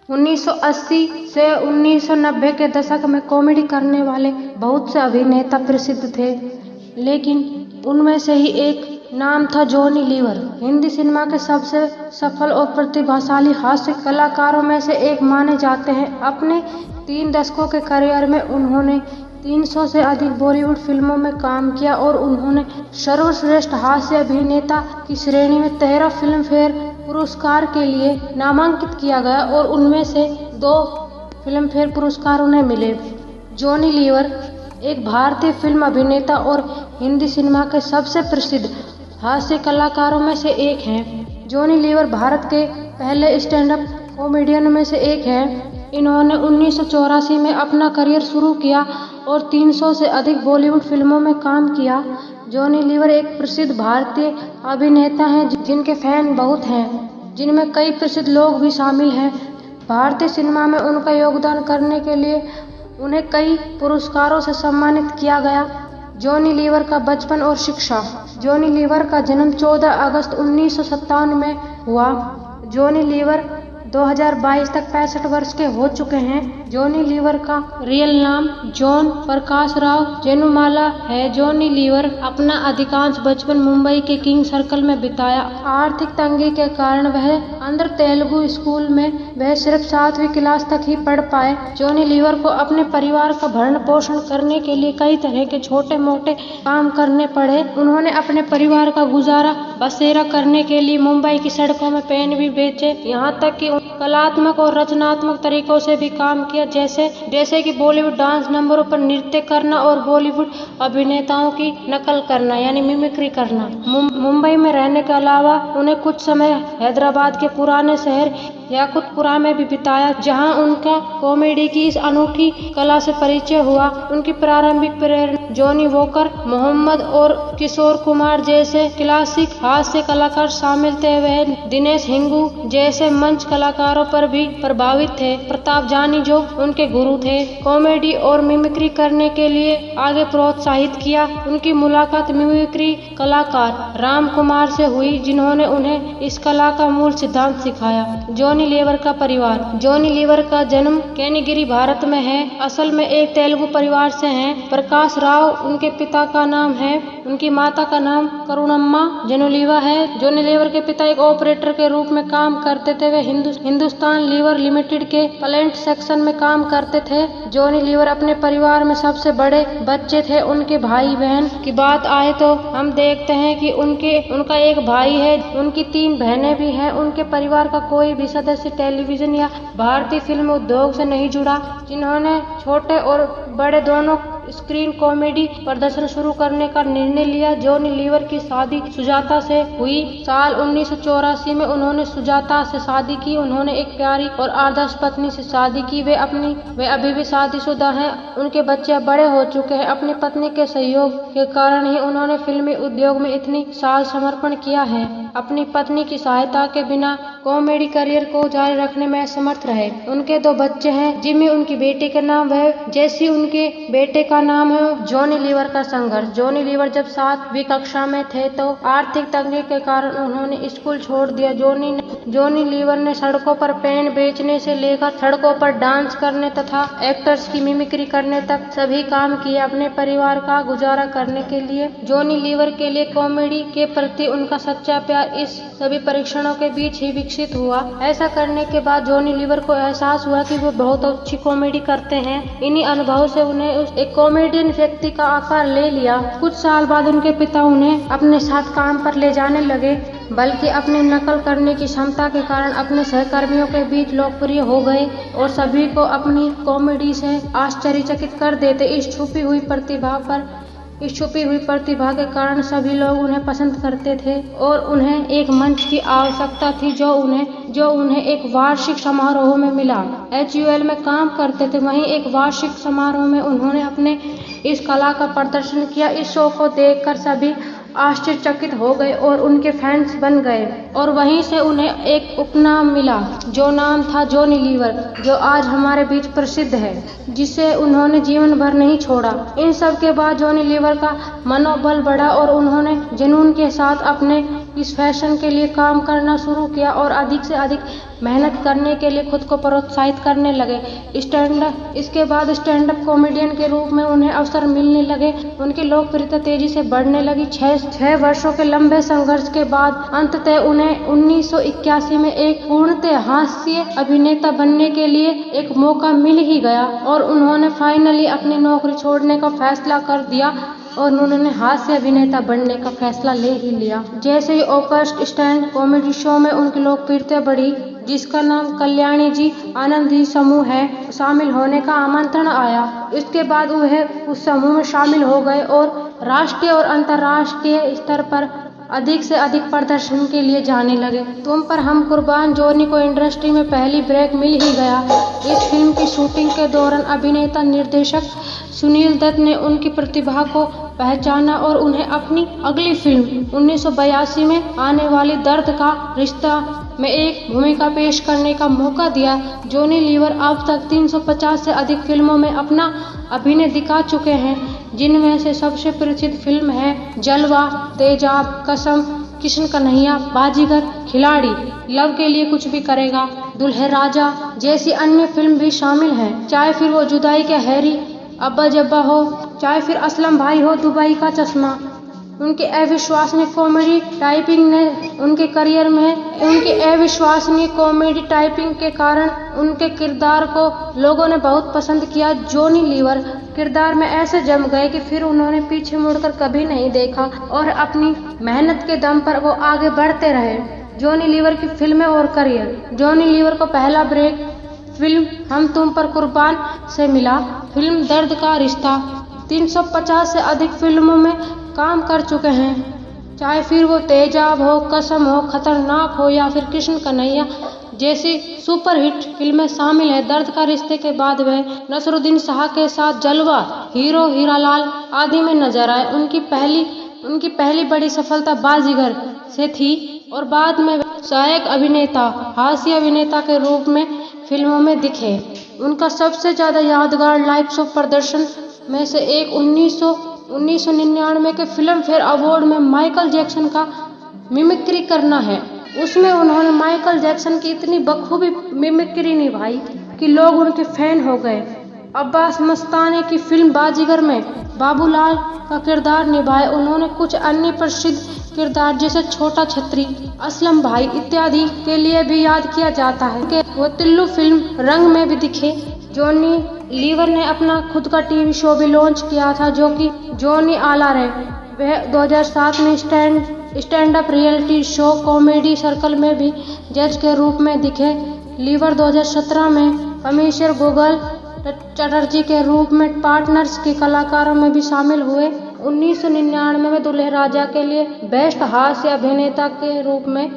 1980 से 1990 के दशक में कॉमेडी करने वाले बहुत से अभिनेता प्रसिद्ध थे, लेकिन उनमें से ही एक नाम था जॉनी लीवर। हिंदी सिनेमा के सबसे सफल और प्रतिभाशाली हास्य कलाकारों में से एक माने जाते हैं। अपने 3 दशकों के करियर में उन्होंने 300 से अधिक बॉलीवुड फिल्मों में काम किया और उन्होंने सर्वश्रेष्ठ हास्य अभिनेता की श्रेणी में 13 फिल्म फेयर पुरस्कार के लिए नामांकित किया गया और उनमें से 2 फिल्म फेयर पुरस्कार उन्हें मिले। जॉनी लीवर एक भारतीय फिल्म अभिनेता और हिंदी सिनेमा के सबसे प्रसिद्ध हास्य कलाकारों में से एक हैं। जॉनी लीवर भारत के पहले स्टैंड अप कॉमेडियन में से एक हैं। इन्होंने 1984 में अपना करियर शुरू किया और 300 से अधिक बॉलीवुड फिल्मों में काम किया। जॉनी लीवर एक प्रसिद्ध भारतीय अभिनेता हैं जिनके फैन बहुत हैं, जिनमें कई प्रसिद्ध लोग भी शामिल हैं। भारतीय सिनेमा में उनका योगदान करने के लिए उन्हें कई पुरस्कारों से सम्मानित किया गया। जॉनी लीवर का बचपन और शिक्षा। जॉनी लीवर का जन्म 14 अगस्त 1957 में हुआ। जॉनी लीवर 2022 तक 65 वर्ष के हो चुके हैं। जॉनी लीवर का रियल नाम जॉन प्रकाश राव जेनुमाला है। जॉनी लीवर अपना अधिकांश बचपन मुंबई के किंग सर्कल में बिताया। आर्थिक तंगी के कारण वह आंध्र तेलुगु स्कूल में वह सिर्फ 7वीं क्लास तक ही पढ़ पाए। जॉनी लीवर को अपने परिवार का भरण पोषण करने के लिए कई तरह के छोटे मोटे काम करने पड़े। उन्होंने अपने परिवार का गुजारा बसेरा करने के लिए मुंबई की सड़कों में पेन भी बेचे, यहाँ तक कि कलात्मक और रचनात्मक तरीकों से भी काम किया, जैसे कि बॉलीवुड डांस नंबरों पर नृत्य करना और बॉलीवुड अभिनेताओं की नकल करना यानी मिमिक्री करना। मुंबई में रहने के अलावा उन्हें कुछ समय हैदराबाद के पुराने शहर याकुतपुरा में भी बिताया, जहां उनका कॉमेडी की इस अनूठी कला से परिचय हुआ। उनकी प्रारंभिक प्रेरणा जॉनी वॉकर, मोहम्मद और किशोर कुमार जैसे क्लासिक हास्य कलाकार शामिल थे। वह दिनेश हिंगू जैसे मंच कलाकारों पर भी प्रभावित थे। प्रताप जानी जो उनके गुरु थे, कॉमेडी और मिमिक्री करने के लिए आगे प्रोत्साहित किया। उनकी मुलाकात मिमिक्री कलाकार राम कुमार से हुई, जिन्होंने उन्हें इस कला का मूल सिद्धांत सिखाया। जॉनी लीवर का परिवार। जॉनी लीवर का जन्म कैनीगिरी भारत में है। असल में एक तेलुगु परिवार से हैं। प्रकाश राव उनके पिता का नाम है। उनकी माता का नाम करुणम्मा जेनुलीवा है। जॉनी लीवर के पिता एक ऑपरेटर के रूप में काम करते थे। वे हिंदुस्तान लीवर लिमिटेड के प्लांट सेक्शन में काम करते थे। जॉनी लीवर अपने परिवार में सबसे बड़े बच्चे थे। उनके भाई बहन की बात आए तो हम देखते हैं कि उनका एक भाई है, उनकी 3 बहनें भी हैं। उनके परिवार का कोई भी सदस्य टेलीविजन या भारतीय फिल्म उद्योग से नहीं जुड़ा। जिन्होंने छोटे और बड़े दोनों स्क्रीन कॉमेडी प्रदर्शन शुरू करने का निर्णय लिया। जॉनी लीवर की शादी सुजाता से हुई। साल 1984 में उन्होंने सुजाता से शादी की। उन्होंने एक प्यारी और आदर्श पत्नी से शादी की। वे अभी भी शादीशुदा हैं। उनके बच्चे बड़े हो चुके हैं। अपनी पत्नी के सहयोग के कारण ही उन्होंने फिल्मी उद्योग में इतनी साल समर्पण किया है। अपनी पत्नी की सहायता के बिना कॉमेडी करियर को जारी रखने में असमर्थ रहे। उनके 2 बच्चे हैं। जिमी उनकी बेटी का नाम है, जैसी उनके बेटे का नाम है। जॉनी लीवर का संघर्ष। जॉनी लीवर जब 7वीं कक्षा में थे तो आर्थिक तंगी के कारण उन्होंने स्कूल छोड़ दिया। जॉनी लीवर ने सड़कों पर पेन बेचने से लेकर सड़कों पर डांस करने तथा एक्टर्स की मिमिक्री करने तक सभी काम किए अपने परिवार का गुजारा करने के लिए। जॉनी लीवर के लिए कॉमेडी के प्रति उनका सच्चा प्यार इस सभी परीक्षणों के बीच ही विकसित हुआ। ऐसा करने के बाद जॉनी लीवर को एहसास हुआ कि वो बहुत अच्छी कॉमेडी करते हैं। इन्हीं अनुभव से उन्हें एक कॉमेडियन व्यक्ति का आकार ले लिया। कुछ साल बाद उनके पिता उन्हें अपने साथ काम पर ले जाने लगे, बल्कि अपने नकल करने की क्षमता के कारण अपने सहकर्मियों के बीच लोकप्रिय हो गए और सभी को अपनी कॉमेडी से आश्चर्यचकित कर देते। इस छुपी हुई प्रतिभा के कारण सभी लोग उन्हें पसंद करते थे और उन्हें एक मंच की आवश्यकता थी जो उन्हें एक वार्षिक समारोह में मिला। HUL में काम करते थे। वहीं एक वार्षिक समारोह में उन्होंने अपने इस कला का प्रदर्शन किया। इस शो को देखकर सभी आश्चर्यचकित हो गए और उनके फैंस बन गए और वहीं से उन्हें एक उपनाम मिला जो नाम था जॉनी लीवर, जो आज हमारे बीच प्रसिद्ध है, जिसे उन्होंने जीवन भर नहीं छोड़ा। इन सब के बाद जॉनी लीवर का मनोबल बढ़ा और उन्होंने जुनून के साथ अपने इस फैशन के लिए काम करना शुरू किया और अधिक से अधिक मेहनत करने के लिए खुद को प्रोत्साहित करने लगे। इसके बाद स्टैंड अप कॉमेडियन के रूप में उन्हें अवसर मिलने लगे। उनकी लोकप्रियता तेजी से बढ़ने लगी। 6 वर्षों के लंबे संघर्ष के बाद अंततः उन्हें 1981 में एक पूर्णतः हास्य अभिनेता बनने के लिए एक मौका मिल ही गया और उन्होंने फाइनली अपनी नौकरी छोड़ने का फैसला कर दिया और उन्होंने हास्य अभिनेता बनने का फैसला ले ही लिया। जैसे ही ऑगस्ट स्टैंड कॉमेडी शो में उनकी लोकप्रियता बढ़ी, जिसका नाम कल्याणी जी आनंद जी समूह है, शामिल होने का आमंत्रण आया। इसके बाद वह उस समूह में शामिल हो गए और राष्ट्रीय और अंतर्राष्ट्रीय स्तर पर अधिक से अधिक प्रदर्शन के लिए जाने लगे। तुम पर हम कुर्बान जॉनी को इंडस्ट्री में पहली ब्रेक मिल ही गया। इस फिल्म की शूटिंग के दौरान अभिनेता निर्देशक सुनील दत्त ने उनकी प्रतिभा को पहचाना और उन्हें अपनी अगली फिल्म 1982 में आने वाली दर्द का रिश्ता में एक भूमिका पेश करने का मौका दिया। जॉनी लीवर अब तक 350 से अधिक फिल्मों में अपना अभिनय दिखा चुके हैं, जिनमें से सबसे प्रसिद्ध फिल्म है जलवा, तेजाब, कसम, किशन कन्हैया, बाजीगर, खिलाड़ी, लव के लिए कुछ भी करेगा, दुल्हे राजा जैसी अन्य फिल्म भी शामिल हैं। चाहे फिर वो जुदाई के हैरी, अब्बा जब्बा हो, चाहे फिर असलम भाई हो, दुबई का चश्मा। उनके अविश्वसनीय कॉमेडी टाइपिंग ने उनके करियर में उनकी अविश्वसनीय कॉमेडी टाइपिंग के कारण उनके किरदार को लोगों ने बहुत पसंद किया। जॉनी लीवर किरदार में ऐसे जम गए कि फिर उन्होंने पीछे मुड़कर कभी नहीं देखा और अपनी मेहनत के दम पर वो आगे बढ़ते रहे। जॉनी लीवर की फिल्में और करियर। जॉनी लीवर को पहला ब्रेक फिल्म हम तुम पर कुर्बान से मिला। फिल्म दर्द का रिश्ता 350 से अधिक फिल्मों में काम कर चुके हैं, चाहे फिर वो तेजाब हो, कसम हो, खतरनाक हो या फिर कृष्ण कन्हैया जैसी सुपरहिट फिल्में शामिल है। दर्द का रिश्ते के बाद वह नसरुद्दीन शाह के साथ जलवा, हीरो हीरालाल आदि में नजर आए। उनकी पहली बड़ी सफलता बाजीगर से थी और बाद में सहायक अभिनेता, हास्य अभिनेता के रूप में फिल्मों में दिखे। उनका सबसे ज्यादा यादगार लाइव शो प्रदर्शन में से एक 1999 के फिल्म फेयर अवार्ड में माइकल जैक्सन का मिमिक्री करना है। उसमें उन्होंने माइकल जैक्सन की इतनी बखूबी मिमिक्री निभाई कि लोग उनके फैन हो गए। अब्बास मस्तानी की फिल्म बाजीगर में बाबूलाल का किरदार निभाए। उन्होंने कुछ अन्य प्रसिद्ध किरदार जैसे छोटा छतरी, असलम भाई इत्यादि के लिए भी याद किया जाता है। वो तिल्लू फिल्म रंग में भी दिखे। जॉनी लीवर ने अपना खुद का टीवी शो भी लॉन्च किया था, जो कि जॉनी आला रहे। वह 2007 में stand up reality show comedy circle में भी जज के रूप में दिखे। लीवर 2017 में कमिश्नर गूगल चटर्जी के रूप में पार्टनर्स के कलाकारों में भी शामिल हुए। 1999 में दुल्हे राजा के लिए बेस्ट हास्य अभिनेता के रूप में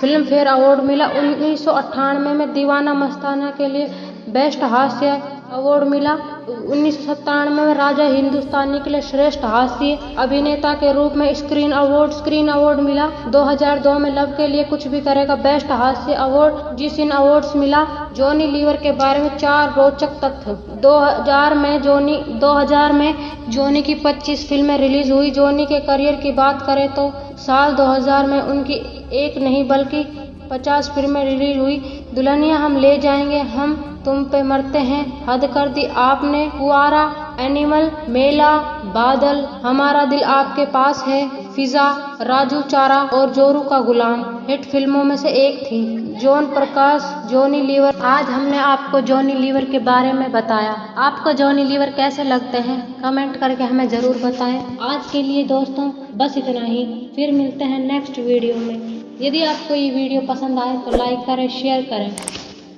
फिल्म फेयर अवार्ड मिला। 1998 में दीवाना मस्ताना के लिए बेस्ट हास्य अवार्ड मिला। 1997 में राजा हिंदुस्तानी के लिए श्रेष्ठ हास्य अभिनेता के रूप में स्क्रीन अवार्ड मिला। 2002 में लव के लिए कुछ भी करेगा बेस्ट हास्य अवार्ड जिसिन अवार्ड्स मिला। जॉनी लीवर के बारे में 4 रोचक तथ्य। 2000 में जॉनी की 25 फिल्में रिलीज हुई। जॉनी के करियर की बात करें तो साल 2000 में उनकी एक नहीं बल्कि 50 फिल्में रिलीज हुई। दुल्हनिया हम ले जाएंगे, हम तुम पे मरते हैं, हद कर दी आपने, कुआरा, एनिमल, मेला, बादल, हमारा दिल आपके पास है, फिजा, राजू चारा और जोरू का गुलाम हिट फिल्मों में से एक थी। जॉन प्रकाश, जॉनी लीवर। आज हमने आपको जॉनी लीवर के बारे में बताया। आपको जॉनी लीवर कैसे लगते हैं कमेंट करके हमें जरूर बताएं। आज के लिए दोस्तों बस इतना ही, फिर मिलते हैं नेक्स्ट वीडियो में। यदि आपको ये वीडियो पसंद आए तो लाइक करें, शेयर करें।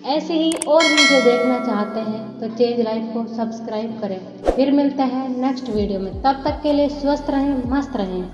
ऐसे ही और वीडियो देखना चाहते हैं तो चेंज लाइफ को सब्सक्राइब करें। फिर मिलते हैं नेक्स्ट वीडियो में। तब तक के लिए स्वस्थ रहें, मस्त रहें।